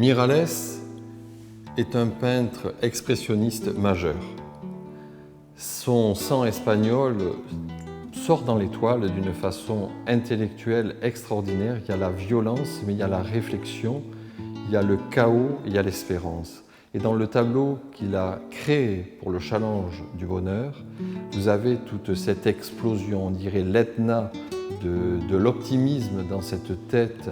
Miralles est un peintre expressionniste majeur. Son sang espagnol sort dans les toiles d'une façon intellectuelle extraordinaire. Il y a la violence, mais il y a la réflexion, il y a le chaos, il y a l'espérance. Et dans le tableau qu'il a créé pour le challenge du bonheur, vous avez toute cette explosion, on dirait l'Etna de l'optimisme dans cette tête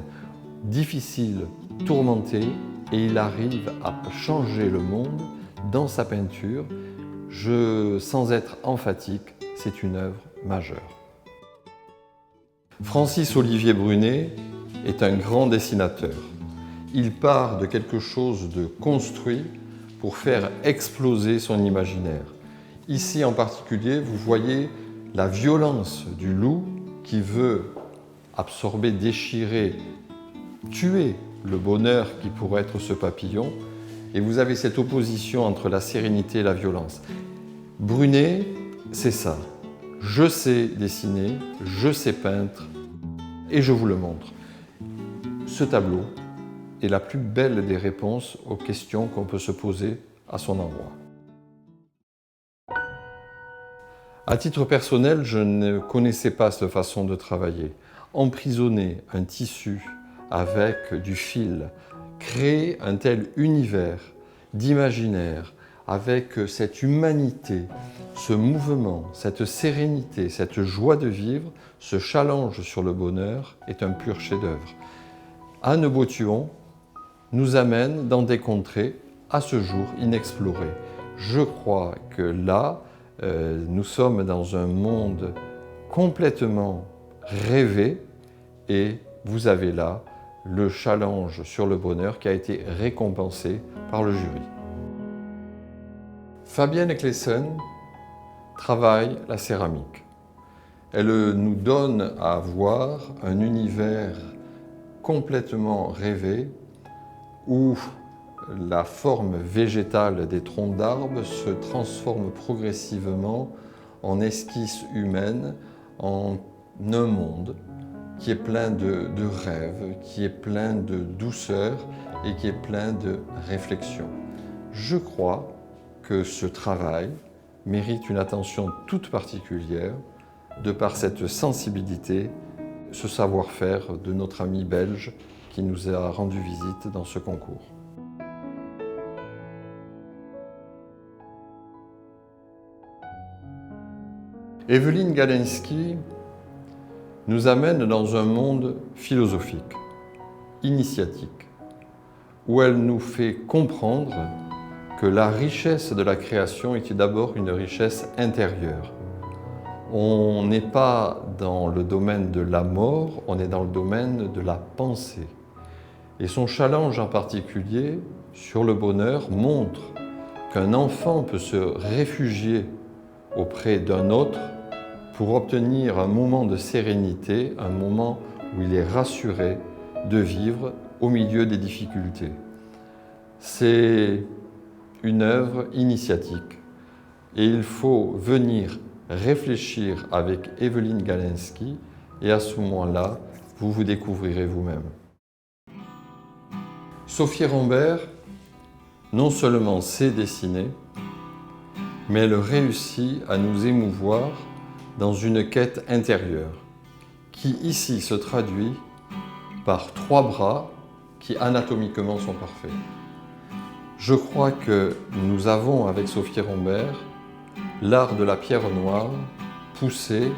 difficile, tourmentée, et il arrive à changer le monde dans sa peinture. Sans être emphatique, c'est une œuvre majeure. Francis-Olivier Brunet est un grand dessinateur. Il part de quelque chose de construit pour faire exploser son imaginaire. Ici en particulier, vous voyez la violence du loup qui veut absorber, déchirer, tuer le bonheur qui pourrait être ce papillon. Et vous avez cette opposition entre la sérénité et la violence. Brunet, c'est ça. Je sais dessiner, je sais peindre et je vous le montre. Ce tableau est la plus belle des réponses aux questions qu'on peut se poser à son endroit. À titre personnel, je ne connaissais pas cette façon de travailler. Emprisonner un tissu avec du fil, créer un tel univers d'imaginaire, avec cette humanité, ce mouvement, cette sérénité, cette joie de vivre, ce challenge sur le bonheur est un pur chef-d'œuvre. Anne Bothouon nous amène dans des contrées à ce jour inexplorées. Je crois que là, nous sommes dans un monde complètement rêvé et vous avez là le challenge sur le bonheur qui a été récompensé par le jury. Fabienne Eklesen travaille la céramique. Elle nous donne à voir un univers complètement rêvé où la forme végétale des troncs d'arbres se transforme progressivement en esquisse humaine, en un monde qui est plein de rêves, qui est plein de douceur et qui est plein de réflexion. Je crois que ce travail mérite une attention toute particulière de par cette sensibilité, ce savoir-faire de notre ami belge qui nous a rendu visite dans ce concours. Evelyne Galenski nous amène dans un monde philosophique, initiatique, où elle nous fait comprendre que la richesse de la création est d'abord une richesse intérieure. On n'est pas dans le domaine de la mort, on est dans le domaine de la pensée. Et son challenge en particulier sur le bonheur montre qu'un enfant peut se réfugier auprès d'un autre pour obtenir un moment de sérénité, un moment où il est rassuré de vivre au milieu des difficultés. C'est une œuvre initiatique et il faut venir réfléchir avec Evelyne Galenski et à ce moment-là, vous vous découvrirez vous-même. Sophie Rambert, non seulement sait dessiner, mais elle réussit à nous émouvoir dans une quête intérieure qui ici se traduit par 3 bras qui anatomiquement sont parfaits. Je crois que nous avons avec Sophie Rambert l'art de la pierre noire poussé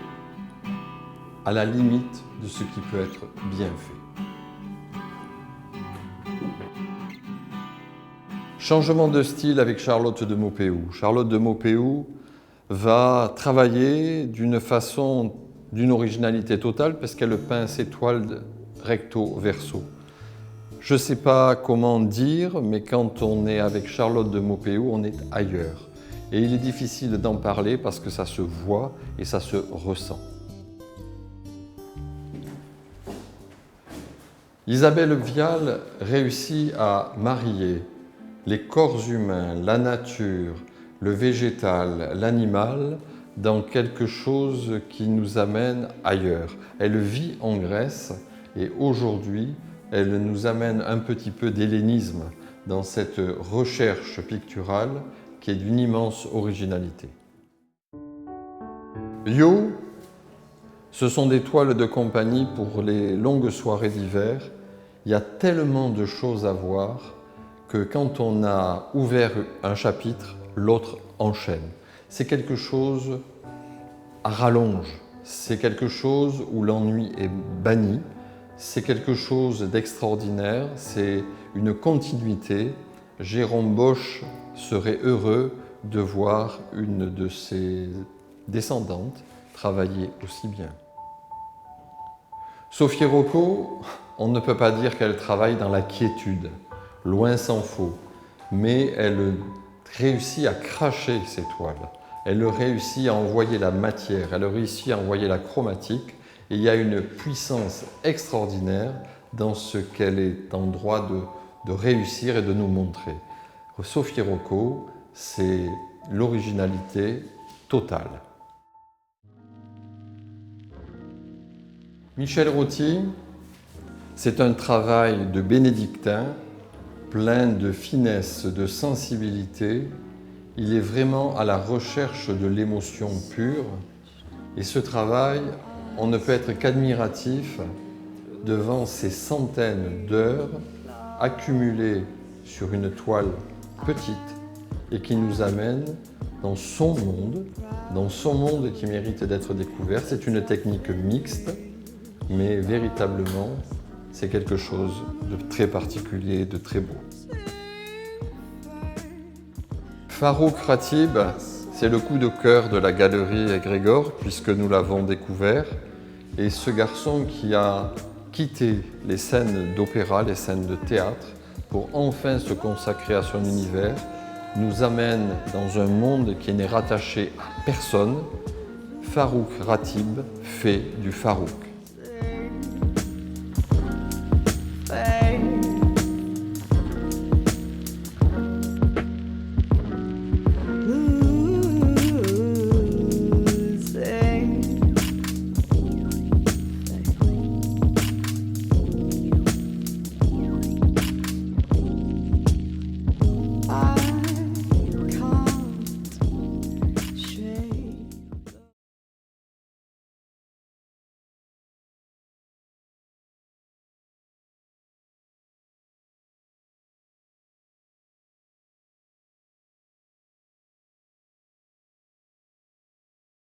à la limite de ce qui peut être bien fait. Changement de style avec Charlotte de Maupeou. Charlotte de Maupeou va travailler d'une façon, d'une originalité totale parce qu'elle peint ses toiles recto verso. Je ne sais pas comment dire, mais quand on est avec Charlotte de Maupeou, on est ailleurs. Et il est difficile d'en parler parce que ça se voit et ça se ressent. Isabelle Vial réussit à marier les corps humains, la nature, le végétal, l'animal, dans quelque chose qui nous amène ailleurs. Elle vit en Grèce et aujourd'hui elle nous amène un petit peu d'hellénisme dans cette recherche picturale qui est d'une immense originalité. Yo, ce sont des toiles de compagnie pour les longues soirées d'hiver. Il y a tellement de choses à voir que quand on a ouvert un chapitre, l'autre enchaîne. C'est quelque chose à rallonge, c'est quelque chose où l'ennui est banni, c'est quelque chose d'extraordinaire, c'est une continuité. Jérôme Bosch serait heureux de voir une de ses descendantes travailler aussi bien. Sophie Rocco, on ne peut pas dire qu'elle travaille dans la quiétude, loin s'en faut, mais elle réussit à cracher ses toiles. Elle réussit à envoyer la matière, elle réussit à envoyer la chromatique, et il y a une puissance extraordinaire dans ce qu'elle est en droit de réussir et de nous montrer. Sophie Rocco, c'est l'originalité totale. Michel Roti, c'est un travail de bénédictin, plein de finesse, de sensibilité. Il est vraiment à la recherche de l'émotion pure. Et ce travail, on ne peut être qu'admiratif devant ces centaines d'heures accumulées sur une toile petite et qui nous amène dans son monde qui mérite d'être découvert. C'est une technique mixte, mais véritablement, c'est quelque chose de très particulier, de très beau. Farouk Ratib, c'est le coup de cœur de la galerie Grégor, puisque nous l'avons découvert. Et ce garçon qui a quitté les scènes d'opéra, les scènes de théâtre, pour enfin se consacrer à son univers, nous amène dans un monde qui n'est rattaché à personne. Farouk Ratib fait du Farouk.